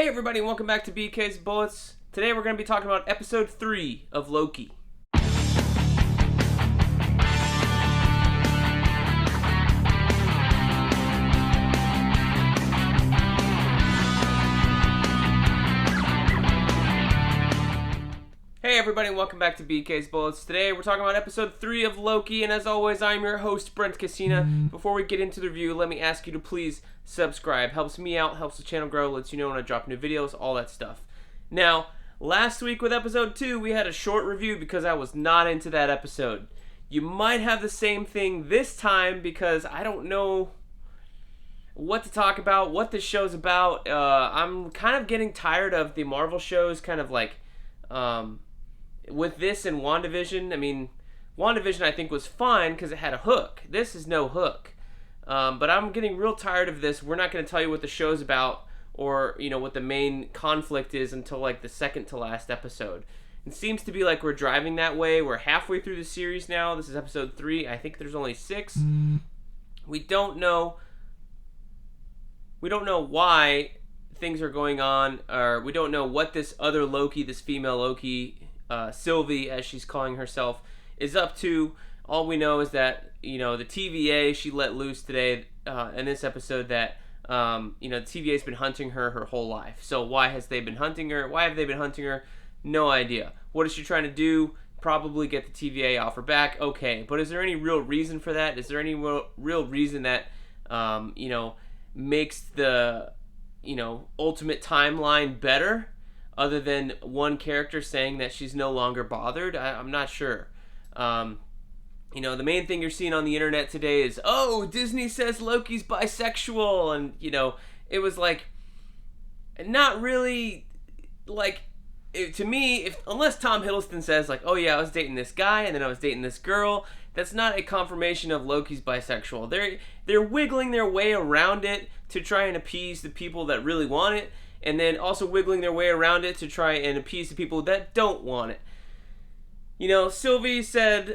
Hey everybody, and welcome back to BK's Bullets. Today we're going to be talking about episode 3 of Loki. Hey everybody, and welcome back to BK's Bullets. Today we're talking about episode 3 of Loki, and as always, I'm your host, Brent. Before we get into the review, let me ask you to please subscribe. Helps me out, helps the channel grow, lets you know when I drop new videos, all that stuff. Now, last week with episode 2, we had a short review because I was not into that episode. You might have the same thing this time because I don't know what to talk about, what this show's about. I'm kind of getting tired of the Marvel shows, kind of like... with this and WandaVision, I mean, WandaVision I think was fine because it had a hook. This is no hook. But I'm getting real tired of this. We're not going to tell you what the show's about or, you know, what the main conflict is until like the second to last episode. It seems to be like we're driving that way. We're halfway through the series now. This is episode 3. I think there's only 6. We don't know why things are going on, or we don't know what this other Loki, this female Loki, Sylvie, as she's calling herself, is up to. All we know is that, you know, the TVA, she let loose today in this episode that, you know, the TVA's been hunting her whole life. So why have they been hunting her? No idea. What is she trying to do? Probably get the TVA off her back. Okay, but is there any real reason for that? Is there any real reason that, you know, makes the, you know, ultimate timeline better? Other than one character saying that she's no longer bothered? I'm not sure. You know, the main thing you're seeing on the internet today is, oh, Disney says Loki's bisexual. And, you know, it was like, not really, like, to me, unless Tom Hiddleston says, like, oh yeah, I was dating this guy and then I was dating this girl, that's not a confirmation of Loki's bisexual. They're wiggling their way around it to try and appease the people that really want it, and then also wiggling their way around it to try and appease the people that don't want it. You know, Sylvie said,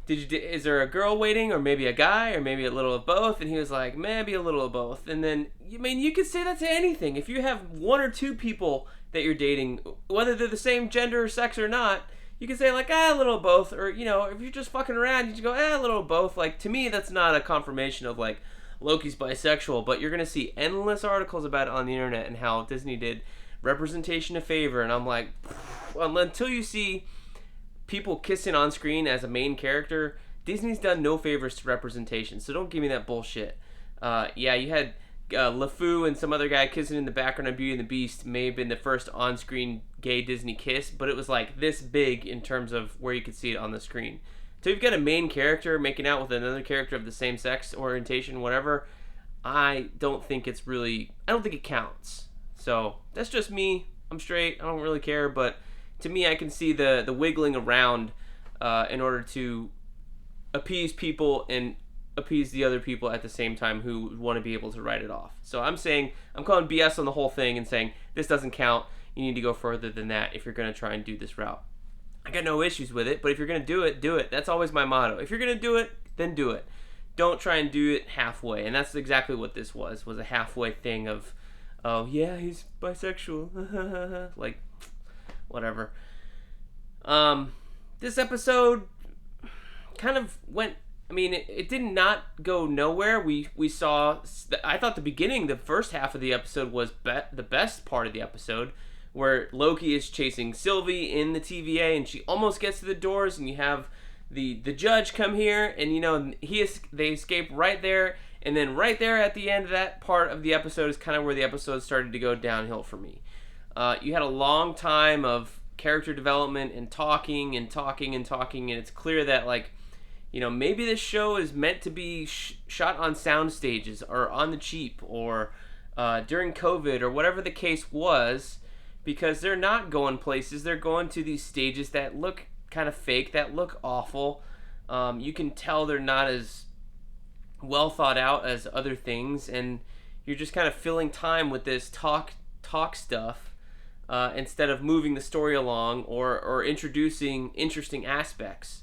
is there a girl waiting, or maybe a guy, or maybe a little of both? And he was like, maybe a little of both. And then, I mean, you could say that to anything. If you have 1 or 2 people that you're dating, whether they're the same gender or sex or not, you can say like, a little of both. Or, you know, if you're just fucking around, you just go, a little of both. Like, to me, that's not a confirmation of like, Loki's bisexual, but you're going to see endless articles about it on the internet and how Disney did representation a favor, and I'm like, well, until you see people kissing on screen as a main character, Disney's done no favors to representation, so don't give me that bullshit. Yeah, you had LeFou and some other guy kissing in the background of Beauty and the Beast. May have been the first on-screen gay Disney kiss, but it was like this big in terms of where you could see it on the screen. So you've got a main character making out with another character of the same sex, orientation, whatever. I don't think it counts. So that's just me. I'm straight. I don't really care. But to me, I can see the wiggling around in order to appease people and appease the other people at the same time who want to be able to write it off. So I'm calling BS on the whole thing and saying this doesn't count. You need to go further than that if you're going to try and do this route. I got no issues with it, but if you're going to do it, do it. That's always my motto. If you're going to do it, then do it. Don't try and do it halfway. And that's exactly what this was a halfway thing of, oh, yeah, he's bisexual. Like, whatever. This episode kind of went, I mean, it did not go nowhere. We saw, I thought the first half of the episode was the best part of the episode, where Loki is chasing Sylvie in the TVA, and she almost gets to the doors, and you have the judge come here, and you know they escape right there, and then right there at the end of that part of the episode is kind of where the episode started to go downhill for me. You had a long time of character development and talking, and it's clear that, like, you know, maybe this show is meant to be shot on sound stages or on the cheap or during COVID or whatever the case was. Because they're not going places. They're going to these stages that look kind of fake, that look awful. You can tell they're not as well thought out as other things, and you're just kind of filling time with this talk stuff instead of moving the story along or introducing interesting aspects.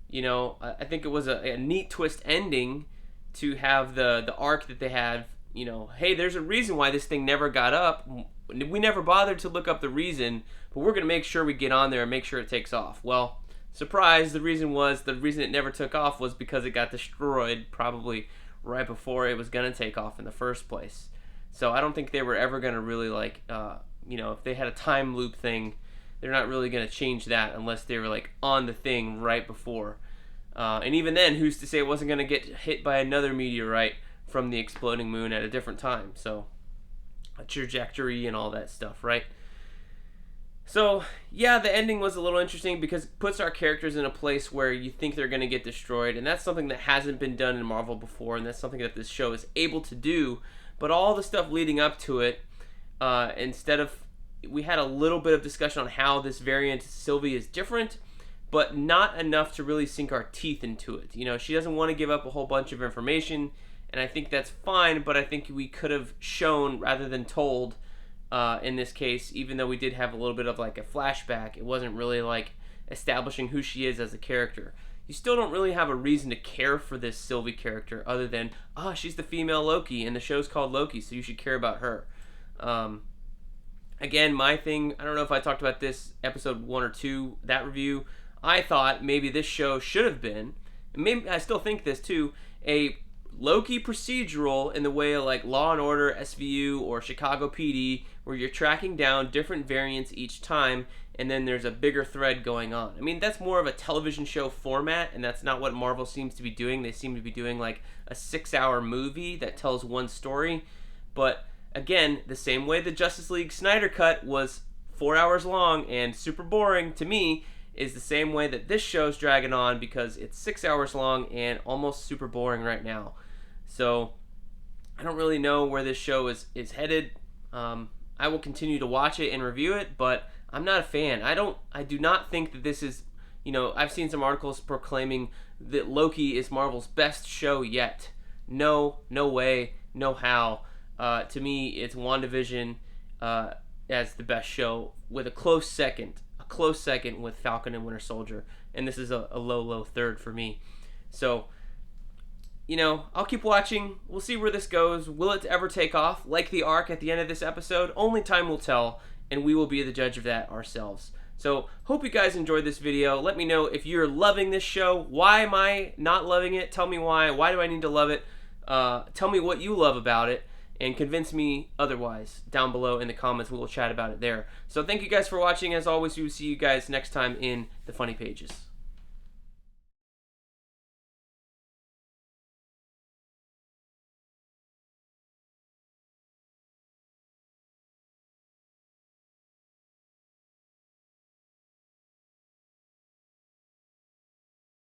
You know, I think it was a neat twist ending to have the arc that they had. You know, hey, there's a reason why this thing never got up. We never bothered to look up the reason, but we're going to make sure we get on there and make sure it takes off. Well, surprise, the reason it never took off was because it got destroyed probably right before it was going to take off in the first place. So I don't think they were ever going to really if they had a time loop thing, they're not really going to change that unless they were on the thing right before. And even then, who's to say it wasn't going to get hit by another meteorite from the exploding moon at a different time? So a trajectory and all that stuff, right? So yeah, the ending was a little interesting because it puts our characters in a place where you think they're going to get destroyed, and that's something that hasn't been done in Marvel before, and that's something that this show is able to do. But all the stuff leading up to it, we had a little bit of discussion on how this variant Sylvie is different, but not enough to really sink our teeth into it. She doesn't want to give up a whole bunch of information, and I think that's fine, but I think we could have shown rather than told in this case, even though we did have a little bit of a flashback. It wasn't really establishing who she is as a character. You still don't really have a reason to care for this Sylvie character other than, she's the female Loki, and the show's called Loki, so you should care about her. Again, my thing, I don't know if I talked about this episode 1 or 2, that review. I thought maybe this show should have been, and maybe I still think this too, a Loki procedural in the way of Law and Order, SVU, or Chicago PD, where you're tracking down different variants each time, and then there's a bigger thread going on. I mean, that's more of a television show format, and that's not what Marvel seems to be doing. They seem to be doing a 6-hour movie that tells one story. But again, the same way the Justice League Snyder Cut was 4 hours long and super boring to me, is the same way that this show's dragging on because it's 6 hours long and almost super boring right now. So I don't really know where this show is headed. I will continue to watch it and review it, but I'm not a fan. I do not think that this is, I've seen some articles proclaiming that Loki is Marvel's best show yet. No way, no how. To me, it's WandaVision as the best show, with a close second with Falcon and Winter Soldier, and this is a low third for me. So, I'll keep watching. We'll see where this goes. Will it ever take off like the arc at the end of this episode? Only time will tell, and we will be the judge of that ourselves. So, hope you guys enjoyed this video. Let me know if you're loving this show. Why am I not loving it? Tell me why. Why do I need to love it? Tell me what you love about it, and convince me otherwise down below in the comments. We'll chat about it there. So, thank you guys for watching. As always, we will see you guys next time in the Funny Pages.